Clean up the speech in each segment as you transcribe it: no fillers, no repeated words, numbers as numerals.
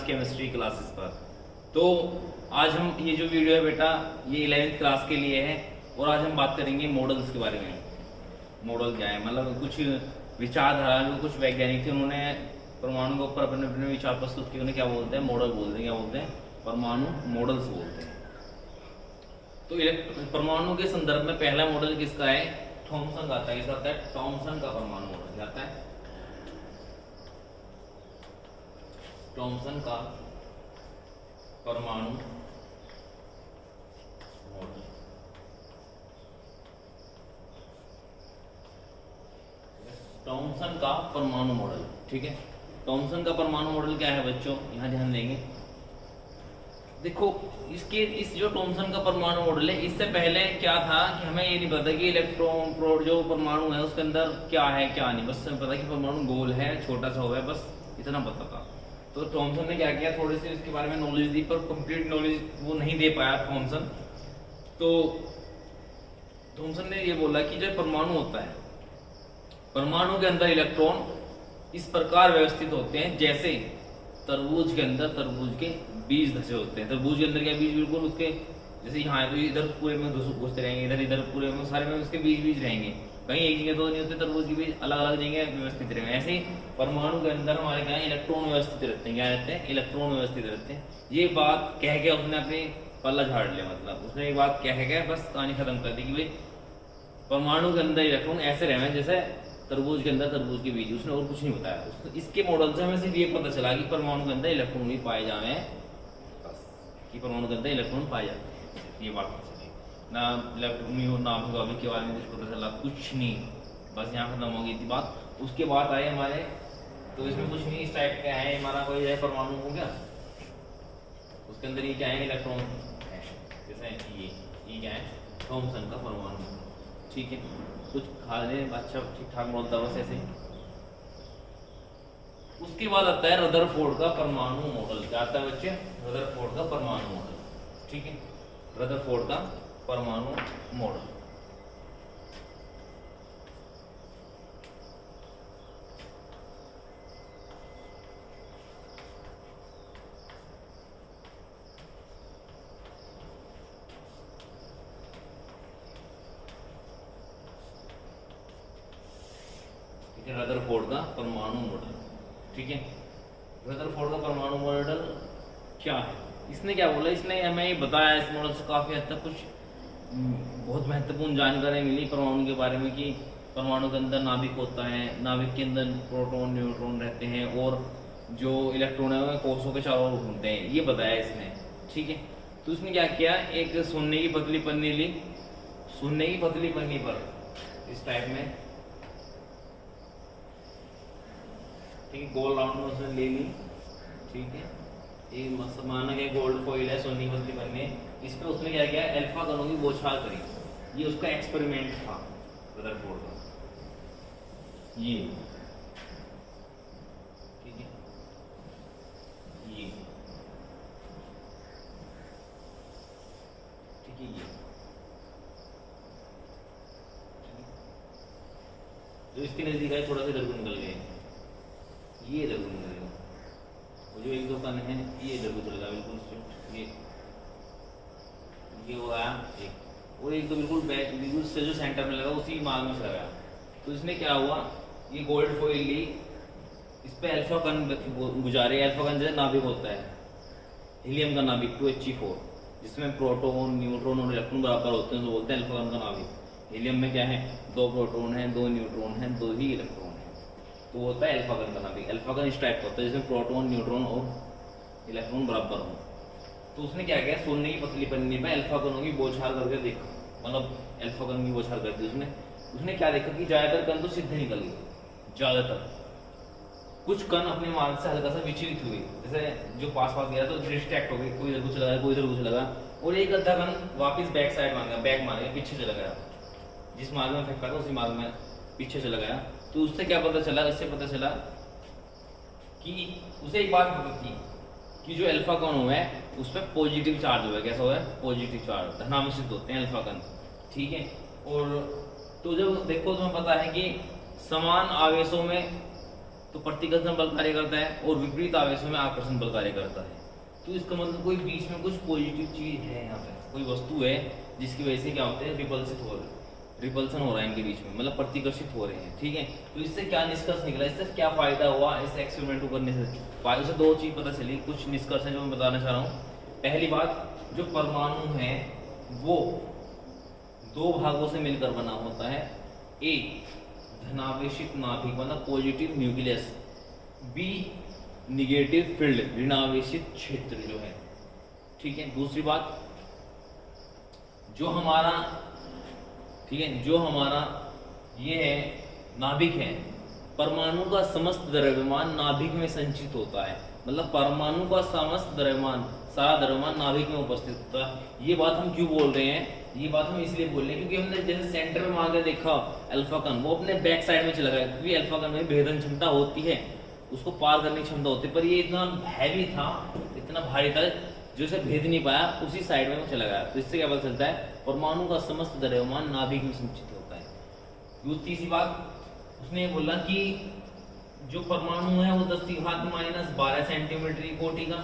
Charge chemistry classes पर। तो आज हम ये जो वीडियो है बेटा ये 11th क्लास के लिए है और आज हम बात करेंगे मॉडल्स के बारे में। मॉडल क्या है, मतलब कुछ विचारधारा जो कुछ वैज्ञानिक थे उन्होंने परमाणु के ऊपर अपने अपने विचार प्रस्तुत किए, उन्हें क्या बोलते हैं, मॉडल बोलते हैं। क्या बोलते हैं? परमाणु मॉडल्स बोलते हैं। तो परमाणु के संदर्भ में पहला मॉडल किसका है? थॉमसन का आता है। किसका आता है? थॉमसन का परमाणु मॉडल क्या आता है? थॉमसन का परमाणु मॉडल। थॉमसन का परमाणु मॉडल, ठीक है। थॉमसन का परमाणु मॉडल क्या है बच्चों, यहाँ ध्यान देंगे। देखो इस जो थॉमसन का परमाणु मॉडल है, इससे पहले क्या था कि हमें ये नहीं पता कि इलेक्ट्रॉन जो परमाणु है उसके अंदर क्या है क्या नहीं, बस हमें पता कि परमाणु गोल है, छोटा सा हुआ है, बस इतना पता था। तो थॉमसन ने क्या किया, थोड़ी सी इसके बारे में नॉलेज दी पर कंप्लीट नॉलेज वो नहीं दे पाया थॉमसन। तो थॉमसन ने ये बोला कि जो परमाणु होता है, परमाणु के अंदर इलेक्ट्रॉन इस प्रकार व्यवस्थित होते हैं जैसे तरबूज के अंदर तरबूज के बीज धसे होते हैं। तरबूज के अंदर क्या बीज बिल्कुल उसके जैसे यहाँ है तो इधर पूरे में घुसते रहेंगे, इधर इधर पूरे में सारे में उसके बीज रहेंगे, कहीं एक जगह तो नहीं होते तरबूज के बीज, अलग अलग जगह व्यवस्थित रहेंगे। ऐसे ही परमाणु के अंदर हमारे क्या इलेक्ट्रॉन व्यवस्थित रहते हैं। क्या रहते हैं? इलेक्ट्रॉन व्यवस्थित रहते हैं। ये बात कह के उसने अपनी पल्ला झाड़ लिया, मतलब उसने एक बात कह के बस कहानी खत्म कर दी कि भाई परमाणु के अंदर इलेक्ट्रॉन ऐसे रहे हैं जैसे तरबूज के अंदर तरबूज के बीज। उसने और कुछ नहीं बताया। इसके मॉडल से हमें सिर्फ ये पता चला कि परमाणु के अंदर इलेक्ट्रॉन भी पाए जाए हैं, बस कि परमाणु के अंदर इलेक्ट्रॉन पाए जाते हैं, ये बात चली। ना इलेक्ट्रॉन ना अभी के बारे में कुछ पता चला, कुछ नहीं, बस यहाँ खत्म हो गई थी बात। उसके बाद आए हमारे, तो इसमें कुछ नहीं, इस टाइप का है हमारा कोई है परमाणु हो गया, उसके अंदर ये क्या है, इलेक्ट्रॉन है, जैसे ये क्या है, थॉमसन का परमाणु, ठीक है। कुछ खाने अच्छा ठीक ठाक बोलता है बस ऐसे। उसके बाद आता है रदरफोर्ड का परमाणु मॉडल। क्या आता है बच्चे? रदरफोर्ड का परमाणु मॉडल, ठीक है। रदरफोर्ड का परमाणु मॉडल। रदरफोर्ड का परमाणु मॉडल, ठीक है। रदरफोर्ड का परमाणु मॉडल क्या है? इसने क्या बोला, इसने हमें ये बताया, इस मॉडल से काफी हद तक कुछ बहुत महत्वपूर्ण जानकारी मिली परमाणु के बारे में कि परमाणु के अंदर नाभिक होता है, नाभिक के अंदर प्रोटॉन न्यूट्रॉन रहते हैं और जो इलेक्ट्रॉन है वो कोषों के चारों ओर घूमते हैं, ये बताया इसने, ठीक है। तो इसने क्या किया, एक सोने की पतली पन्नी ली, सोने की पतली पन्नी पर इस टाइप में, ठीक है, गोल राउंड में उसने ले ली, ठीक है। ये माना कि गोल्ड फॉइल है, सोनी पतली पन्नी, इस पे उसने क्या किया, अल्फा कणों की बौछार करी। ये उसका एक्सपेरिमेंट था रदरफोर्ड का, ये ठीक है, ये ठीक है, ये जो इसके नजदीक है थोड़ा सा इधर को निकल गए, ये इधर को निकलेगा, वो जो एक दो कण है ये इधर को चलेगा बिल्कुल स्ट्रेट, ये हो गया एक, और एक तो बिल्कुल बैक बिल्कुल से जो सेंटर में लगा उसी मार्ग में चला गया। तो इसने क्या हुआ, ये गोल्ड फॉइल ली, इस पे अल्फा कण गुजारे। अल्फा कण जैसे नाभिक होता है, हीलियम का नाभिक 2He4, जिसमें प्रोटॉन न्यूट्रॉन और इलेक्ट्रॉन बराबर होते हैं, तो बोलते हैं अल्फा कण का नाभिक। हीलियम में क्या है, 2 प्रोटॉन है, 2 न्यूट्रॉन है, 2 ही इलेक्ट्रॉन है, तो होता है अल्फा कण का नाभिक। अल्फा कण इस टाइप का होता है जिसमें प्रोटॉन न्यूट्रॉन और इलेक्ट्रॉन बराबर हो। तो उसने क्या किया, सोने की पतली पन्नी में अल्फा कणों की बौछार करके देखा, मतलब अल्फा कण की बौछार कर दी उसने क्या देखा कि ज्यादातर कण तो सीधे निकल गए, ज्यादातर। कुछ कण अपने मार्ग से हल्का सा विचलित हुए, जैसे जो पास गया तो डिस्ट्रैक्ट हो गए, कोई इधर कुछ लगा, कोई इधर कुछ लगा, और एक आधा कण वापस बैक साइड मार गया, बैक मार गया, पीछे चला गया, जिस मार्ग में फेंका था उसी मार्ग में पीछे चला गया। तो उससे क्या पता चला, इससे पता चला कि उसे एक बात पता थी कि जो अल्फा कण हुआ है उस पर पॉजिटिव चार्ज हुआ है। कैसा हुआ है? पॉजिटिव चार्ज, धनात्मक होते हैं अल्फा कण, ठीक है। और तो जब देखो तुम्हें पता है कि समान आवेशों में तो प्रतिकर्षण बल कार्य करता है, और विपरीत आवेशों में आकर्षण बल कार्य करता है। तो इसका मतलब कोई बीच में कुछ पॉजिटिव चीज है, यहाँ पे कोई वस्तु है जिसकी वजह से क्या होते हैं, रिपल्सन हो रहा है इनके बीच में, मतलब प्रतिकर्षित हो रहे हैं, ठीक है। तो इससे क्या निष्कर्ष निकला, इससे क्या फायदा हुआ इस एक्सपेरिमेंट को करने से? उसे दो चीज पता चली, कुछ निष्कर्ष है जो मैं बताना चाह रहा हूँ। पहली बात, जो परमाणु है वो दो भागों से मिलकर बना होता है, ए धनावेशित नाभिक मतलब positive nucleus, B negative field ऋणावेशित क्षेत्र जो है, ठीक है। दूसरी बात, जो हमारा, ठीक है, जो हमारा ये है नाभिक है, परमाणु का समस्त द्रव्यमान नाभिक में संचित होता है, मतलब परमाणु का समस्त द्रव्यमान, सारा द्रव्यमान नाभिक में उपस्थित होता है। ये बात हम क्यों बोल रहे हैं, ये बात हम इसलिए बोल रहे हैं क्योंकि हमने जैसे सेंटर में मान के देखा अल्फा कण, वो अपने बैक साइड में चला गया, क्योंकि अल्फा कण में भेदन क्षमता होती है, उसको पार करने की क्षमता होती है, पर ये इतना हैवी था, इतना भारी था, जो इसे भेद नहीं पाया, उसी साइड में वो चला गया। तो इससे क्या पता चलता है, परमाणु का समस्त द्रव्यमान नाभिक में संचित होता है। तीसरी बात, उसने बोला कि जो परमाणु है वो 10 की घात माइनस 12 सेंटीमीटर की कोटि का,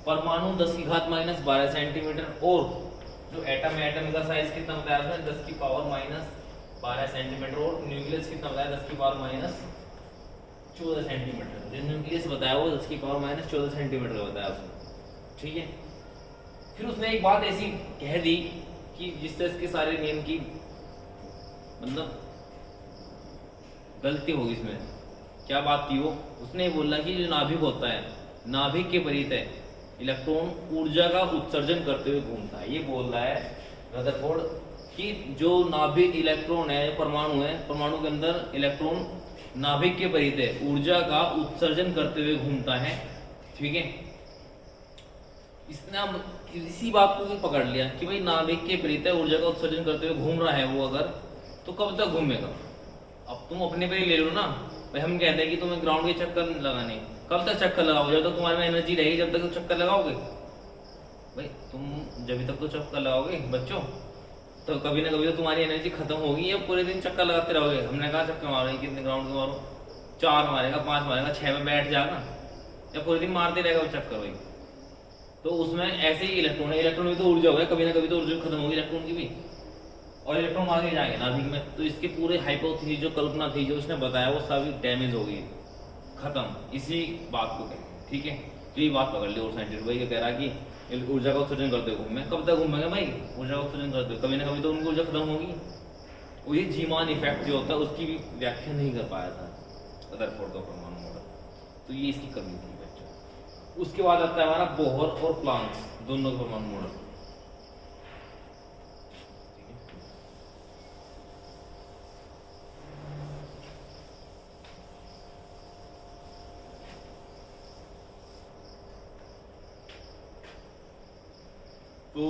परमाणु 10 की घात माइनस 12 सेंटीमीटर, और जो एटम है, एटम का साइज कितना बताया था, 10 की पावर माइनस 12 सेंटीमीटर, और न्यूक्लियस कितना बताया, 10 की पावर माइनस 14 सेंटीमीटर। जो न्यूक्लियस बताया वो 10 की पावर माइनस 14 सेंटीमीटर का बताया उसने, ठीक है। फिर उसने एक बात ऐसी कह दी कि जिससे इसके सारे नियम की मतलब गलती होगी इसमें। क्या बात थी वो, उसने बोला कि जो नाभिक होता है, नाभिक के परितः इलेक्ट्रॉन ऊर्जा का उत्सर्जन करते हुए घूमता है। ये बोल रहा है रदरफोर्ड कि जो नाभिक इलेक्ट्रॉन है, परमाणु है, परमाणु के अंदर इलेक्ट्रॉन नाभिक के परितः ऊर्जा का उत्सर्जन करते हुए घूमता है, ठीक है। इसने इसी बात को पकड़ लिया कि भाई नाभिक के परितः ऊर्जा का उत्सर्जन करते हुए घूम रहा है वो, अगर तो कब तक घूमेगा। अब तुम अपने पे ही ले लो ना भाई, हम कहते हैं कि तुम्हें ग्राउंड के चक्कर लगाने, कब तक चक्कर लगाओगे, जब तक तुम्हारे में एनर्जी रहेगी, जब तक चक्कर लगाओगे भाई, तुम जब तक तो चक्कर लगाओगे बच्चों, तो कभी ना कभी तो तुम्हारी एनर्जी खत्म होगी, या पूरे दिन चक्कर लगाते रहोगे। हमने कहा चक्कर मारो, कितने ग्राउंड के मारो, 4 मारेगा, 5 मारेगा, 6 में बैठ जाएगा, या पूरे दिन मारते रहेगा वो चक्कर भाई। तो उसमें ऐसे ही इलेक्ट्रॉन है, इलेक्ट्रॉन में तो ऊर्जा होगा, कभी ना कभी तो ऊर्जा खत्म होगी इलेक्ट्रॉन की भी, और इलेक्ट्रॉन आगे जाएंगे नाभिक में। तो इसके पूरे हाइपोथेसिस जो कल्पना थी, जो उसने बताया, वो सभी डैमेज हो गई, खत्म, इसी बात को कहें, ठीक है। तो ये बात पकड़ ली, और साइंटिस्ट भाई कह रहा कि ऊर्जा का उत्सर्जन करते हुए घूमे, कब तक घूमेंगे भाई, ऊर्जा का उत्सर्जन करते हुए, कभी ना कभी तो उनकी ऊर्जा खत्म होगी। और ये जीमान इफेक्ट जो होता है उसकी भी व्याख्या नहीं कर पाया था रदरफोर्ड का परमाणु मॉडल, तो ये इसकी कमी थी बच्चों। उसके बाद आता है हमारा बोहर और प्लांक दोनों का परमाणु मॉडल। तो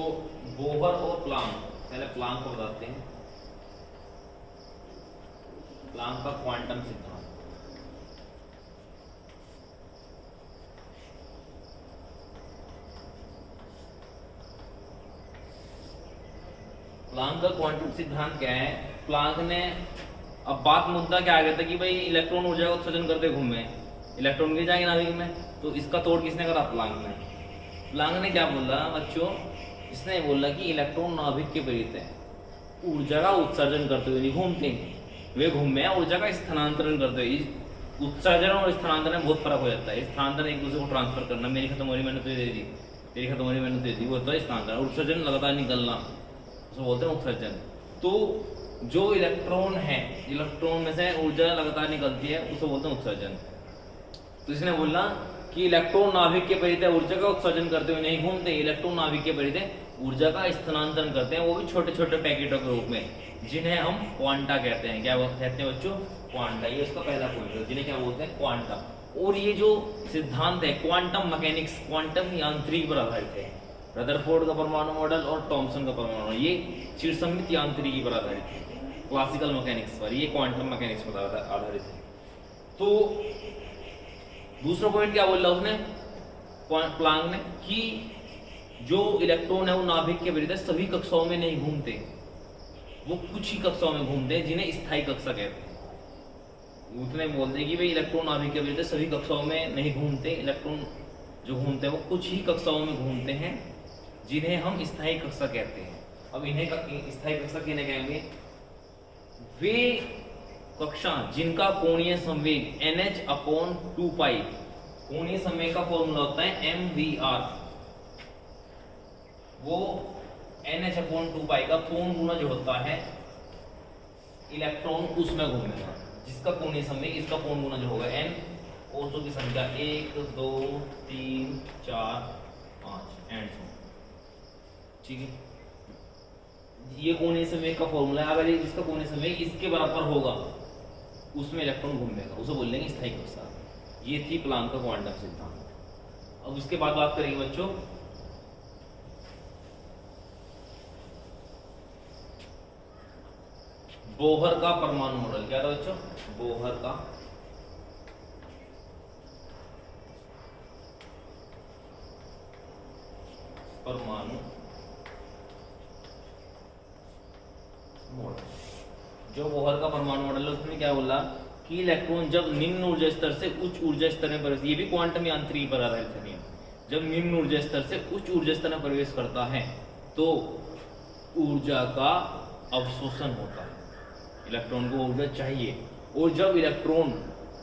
बोहर और प्लांक, पहले प्लांक को बताते हैं। प्लांक का क्वांटम सिद्धांत, प्लांक का क्वांटम सिद्धांत क्या है। प्लांक ने, अब बात मुद्दा क्या आ गया था कि भाई इलेक्ट्रॉन ऊर्जा का उत्सर्जन करते घूमे, इलेक्ट्रॉन गिर जाएंगे नाभिक में, तो इसका तोड़ किसने करा, प्लांक ने। प्लांक ने क्या बोला बच्चों, इसने बोला कि इलेक्ट्रॉन नाभिक के परितः ऊर्जा का उत्सर्जन करते हुए नहीं घूमते, वे घूमे ऊर्जा का स्थानांतरण करते हुए। उत्सर्जन और स्थानांतरण में बहुत फर्क हो जाता है। स्थानांतरण एक दूसरे को ट्रांसफर करना, मेरी खत्म हो रही मैंने तुझे दे दी, तेरी खत्म हो रही मैंने दे दी, वो होता है स्थानांतरण। उत्सर्जन लगातार निकलना, उसको बोलते हैं उत्सर्जन। तो जो इलेक्ट्रॉन है, इलेक्ट्रॉन में से ऊर्जा लगातार निकलती है, उसको बोलते हैं उत्सर्जन। तो इसने बोला कि इलेक्ट्रॉन नाभिक के परितः ऊर्जा का उत्सर्जन करते हुए नहीं घूमते, इलेक्ट्रॉन नाभिक के परितः ऊर्जा का स्थानांतरण करते हैं, वो भी छोटे छोटे पैकेटों के रूप में, जिन्हें हम क्वांटा कहते हैं। क्या कहते हैं बच्चों, क्वांटा। ये उसका पहला पॉइंट है, जिन्हें क्या बोलते हैं, क्वांटा। और ये जो सिद्धांत है क्वांटम मैकेनिक्स, क्वांटम यांत्रिकी पर आधारित है। रदरफोर्ड का परमाणु मॉडल और थॉमसन का परमाणु मॉडल, ये चिरसम्मित यांत्रिकी पर आधारित है, क्लासिकल मैकेनिक्स पर, ये क्वांटम मैकेनिक्स पर आधारित है। तो दूसरा पॉइंट क्या बोल रहा उसने, प्लांक ने, कि जो इलेक्ट्रॉन है वो नाभिक के परितः सभी कक्षाओं में नहीं घूमते, वो कुछ ही कक्षाओं में घूमते हैं, जिन्हें स्थायी कक्षा कहते हैं। उतने बोलते हैं कि भाई इलेक्ट्रॉन अभी के वजह से सभी कक्षाओं में नहीं घूमते, इलेक्ट्रॉन जो घूमते हैं वो कुछ ही कक्षाओं में घूमते हैं, जिन्हें हम स्थायी कक्षा कहते हैं। अब इन्हें स्थायी कक्षा किन्हें कहेंगे? वे कक्षा जिनका कोणीय संवेग NH/2π, कोणीय संवेग का फॉर्मूला होता है mvr, वो NH/2π का पूर्ण गुना जो होता है इलेक्ट्रॉन उसमें घूमेगा, जिसका कोणीय संवेग इसका पूर्ण गुना जो होगा n, कोषों की संख्या 1 2 3 4 5 एंड सो, ठीक है। ये कोणीय संवेग का फॉर्मूला है। अगर इसका कोणीय संवेग इसके बराबर होगा उसमें इलेक्ट्रॉन घूमेगा, उसे बोल देंगे स्थायी कक्षा। ये थी प्लांक का क्वांटम सिद्धांत। अब उसके बाद बात करेंगे बच्चों बोहर का परमाणु मॉडल। क्या था बच्चों? बोहर का परमाणु मॉडल। जो बोहर का परमाणु मॉडल है उसमें क्या बोला कि इलेक्ट्रॉन जब निम्न ऊर्जा स्तर से उच्च ऊर्जा स्तर में प्रवेश, ये भी क्वांटम यांत्रिकी पर आधारित है नियम, जब निम्न ऊर्जा स्तर से उच्च ऊर्जा स्तर में प्रवेश करता है तो ऊर्जा का अवशोषण होता है, इलेक्ट्रॉन को ऊर्जा चाहिए, और जब इलेक्ट्रॉन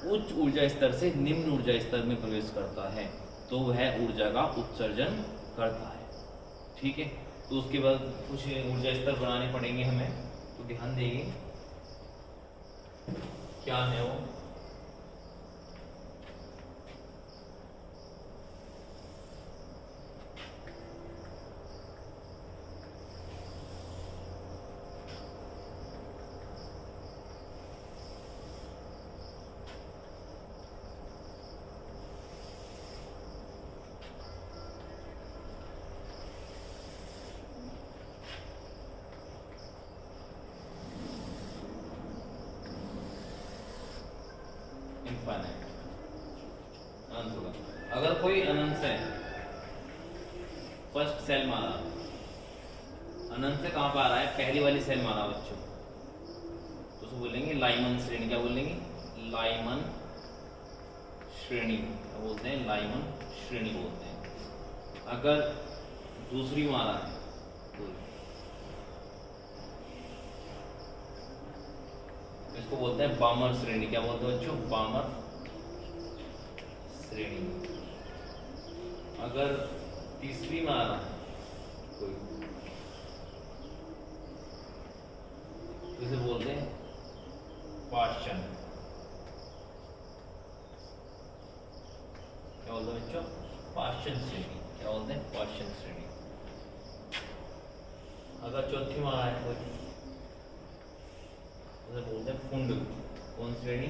उच्च ऊर्जा स्तर से निम्न ऊर्जा स्तर में प्रवेश करता है तो वह ऊर्जा का उत्सर्जन करता है, ठीक है। तो उसके बाद कुछ ऊर्जा स्तर बनाने पड़ेंगे हमें, तो ध्यान देंगे क्या है वो। अनंत होगा। अगर कोई अनंत से फर्स्ट सेल मारा, अनंत से कहां पर आ रहा है? पहली वाली सेल मारा बच्चों, तो उसे बोलेंगे लाइमन श्रेणी। क्या बोलेंगे? लाइमन श्रेणी। क्या बोलते हैं? लाइमन श्रेणी बोलते हैं। अगर दूसरी मारा है तो इसको बोलते हैं बामर श्रेणी। क्या बोलते हैं बच्चों? बामर श्रेणी। अगर तीसरी मारा है कोई तो इसे बोलते हैं पाश्चन। क्या बोलते हैं बच्चों? पाश्चन श्रेणी। क्या बोलते हैं? पाश्चन श्रेणी। अगर चौथी मारा है कोई तो इसे बोलते हैं फुंड। कौन श्रेणी?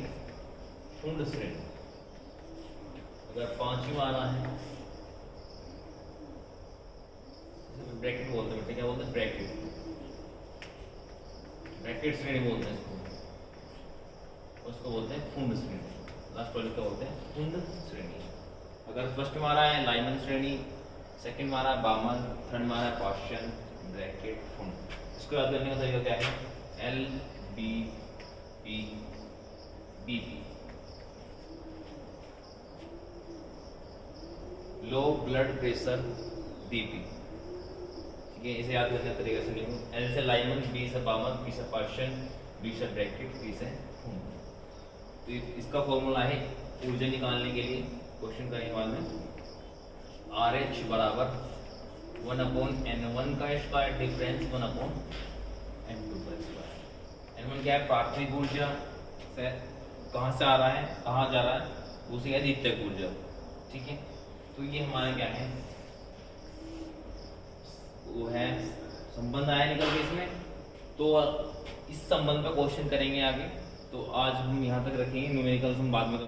फुंड श्रेणी। अगर पांचवी मारा है ब्रैकेट बोलते हैं। क्या बोलते हैं? ब्रैकेट। ब्रैकेट श्रेणी बोलते हैं इसको, उसको बोलते हैं फुंड श्रेणी। लास्ट वाले क्या बोलते हैं? फुंड श्रेणी। अगर फर्स्ट मारा है लाइमन श्रेणी, सेकंड मारा है बामन, थर्ड मारा है पाश्चन, ब्रैकेट, फुंड। इसको याद करने का तरीका क्या है? L B P B P. Low blood pressure BP, ठीक है। इसे याद करने का तरीका से लिखूं, एल से लाइमन, बी से बामन, पी से पाश्चन, बी से ब्रैकेट, टी से फुंड। तो इसका फॉर्मूला है ऊर्जा निकालने के लिए क्वेश्चन करने वाले में RH बराबर 1/N1 का स्क्वायर डिफरेंस 1/N2 का स्क्वायर। N1 क्या है? प्राथमिक ऊर्जा से कहाँ से आ रहा है, कहाँ जा रहा है, उसी है द्वितीयक ऊर्जा, ठीक है। तो ये हमारा क्या है? वो है संबंध आया निकल के इसमें। तो इस संबंध पर क्वेश्चन करेंगे आगे। तो आज हम यहाँ तक रखेंगे, न्यूमेरिकल्स हम बाद में